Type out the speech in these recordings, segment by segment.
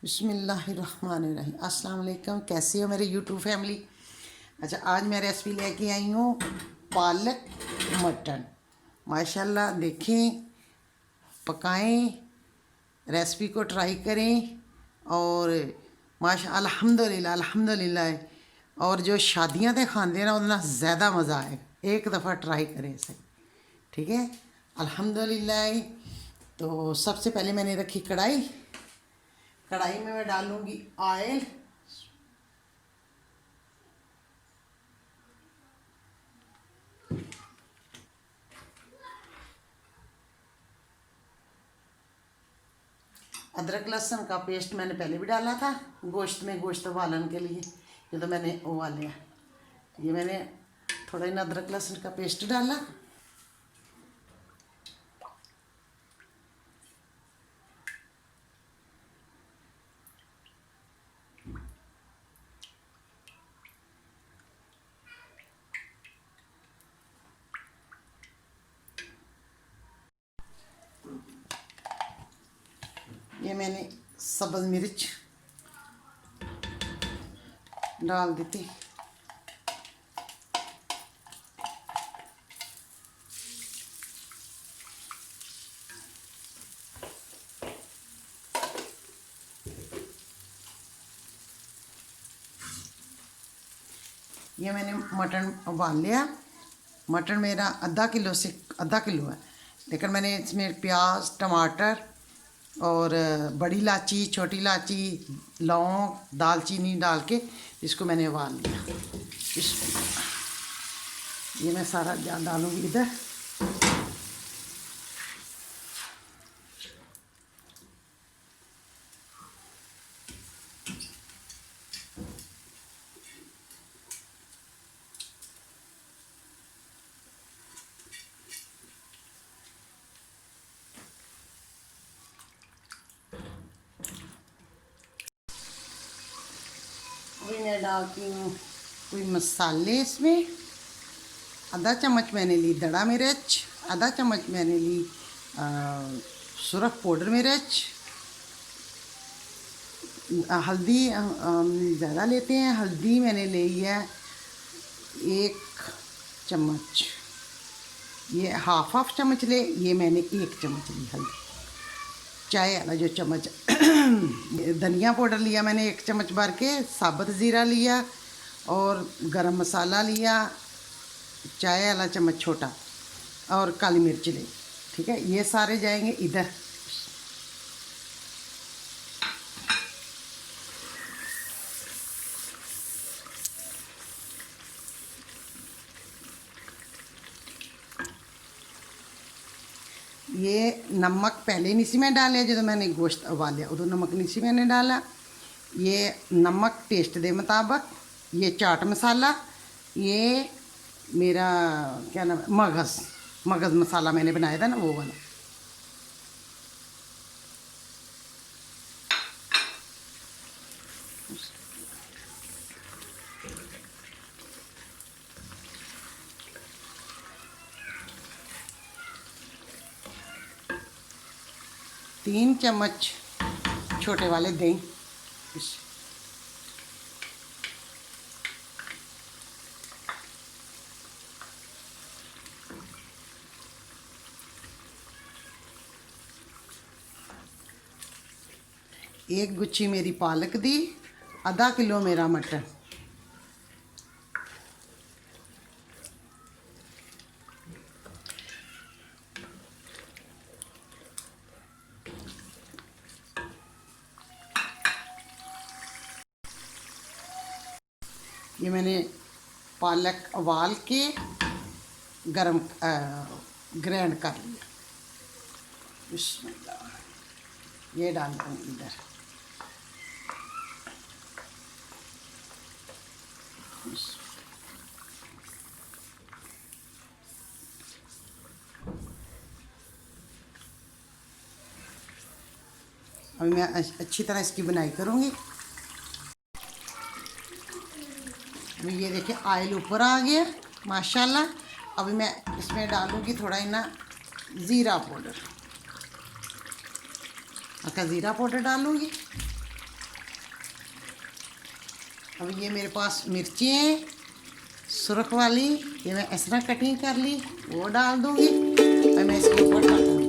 बिस्मिल्लाहिर्रहमानिर्रहीम। अस्सलाम वालेकुम। कैसी हो मेरी यूट्यूब फैमिली। अच्छा, आज मैं रेसिपी लेके आई हूँ पालक मटन। माशाल्लाह, देखें, पकाएं, रेसिपी को ट्राई करें और अल्हम्दुलिल्लाह अल्हम्दुलिल्लाह। और जो शादियाँ ते खाते हैं ना, उतना ज़्यादा मज़ा आएगा। एक दफ़ा ट्राई करें इसे, ठीक है। अल्हम्दुलिल्लाह। तो सबसे पहले मैंने रखी कढ़ाई। कढ़ाई में मैं डालूंगी ऑयल। अदरक लहसुन का पेस्ट मैंने पहले भी डाला था गोश्त में, गोश्त उबालन के लिए। ये तो मैंने उबाल लिया। ये मैंने थोड़ा इन अदरक लहसुन का पेस्ट डाला। ये मैंने सब्ज़ मिर्च डाल दी थी। ये मैंने मटन उबाल लिया। मटन मेरा आधा किलो है, लेकिन मैंने इसमें प्याज, टमाटर और बड़ी इलायची, छोटी इलायची, लौंग, दालचीनी डाल के इसको मैंने उबाल लिया। ये मैं सारा डालूंगी इधर। अभी मैं डालती हूँ कोई मसाले इसमें। आधा चम्मच मैंने ली दड़ा मिर्च, आधा चम्मच मैंने ली सुरख पाउडर मिर्च। हल्दी ज़्यादा लेते हैं। हल्दी मैंने ली है 1 चम्मच। ये हाफ चम्मच ले, ये मैंने 1 चम्मच ली हल्दी। चाय वाला जो चम्मच। धनिया पाउडर लिया मैंने 1 चम्मच भर के। साबुत ज़ीरा लिया और गरम मसाला लिया चाय वाला चम्मच छोटा, और काली मिर्च ली, ठीक है। ये सारे जाएंगे इधर। ये नमक पहले नहीं सी मैं डाले, जो मैंने गोश्त उबालिया उदो नमक नहीं सी मैंने डाला। ये नमक टेस्ट के मुताबिक। ये चाट मसाला, ये मेरा क्या नाम है, मगज़ मसाला मैंने बनाया था ना, वो वाला। तीन चम्मच छोटे वाले दही। एक गुच्छी मेरी पालक दी। आधा किलो मेरा मटन। ये मैंने पालक उबाल के गरम ग्राइंड कर लिया। बिस्मिल्लाह। ये डाल दूँ इधर। अभी मैं अच्छी तरह इसकी बुनाई करूँगी। ये देखिए ऑयल ऊपर आ गया माशाल्लाह। अभी मैं इसमें डालूँगी थोड़ा ना ज़ीरा पाउडर। ज़ीरा पाउडर डालूँगी। अब ये मेरे पास मिर्ची हैं सुरख वाली, ये मैं इस तरह कटिंग कर ली, वो डाल दूँगी और मैं इसके ऊपर डाल दूँगी।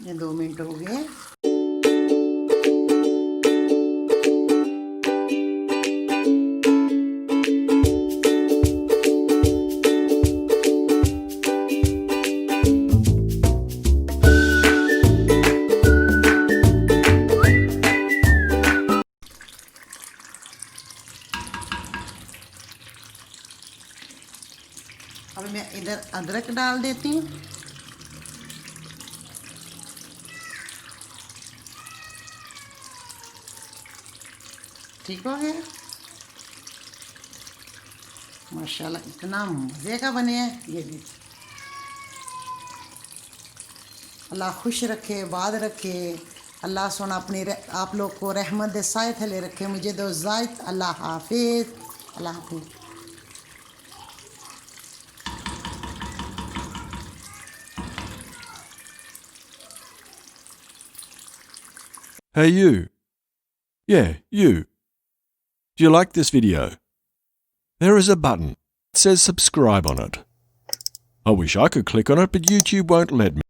ये 2 मिनट हो गए। अब मैं इधर अदरक डाल देती हूँ। ठीक हो गया माशाल्लाह, इतना मज़े का बने हैं ये भी। अल्लाह खुश रखे, बाद रखे, अल्लाह सोना अपनी आप लोग को रहमत दे साए थले रखे। मुझे दो इजाज़त, अल्लाह हाफिज़, अल्लाह हाफिज़। Hey you. Yeah, you. Do you like this video? There is a button that says subscribe on it. I wish I could click on it, but YouTube won't let me.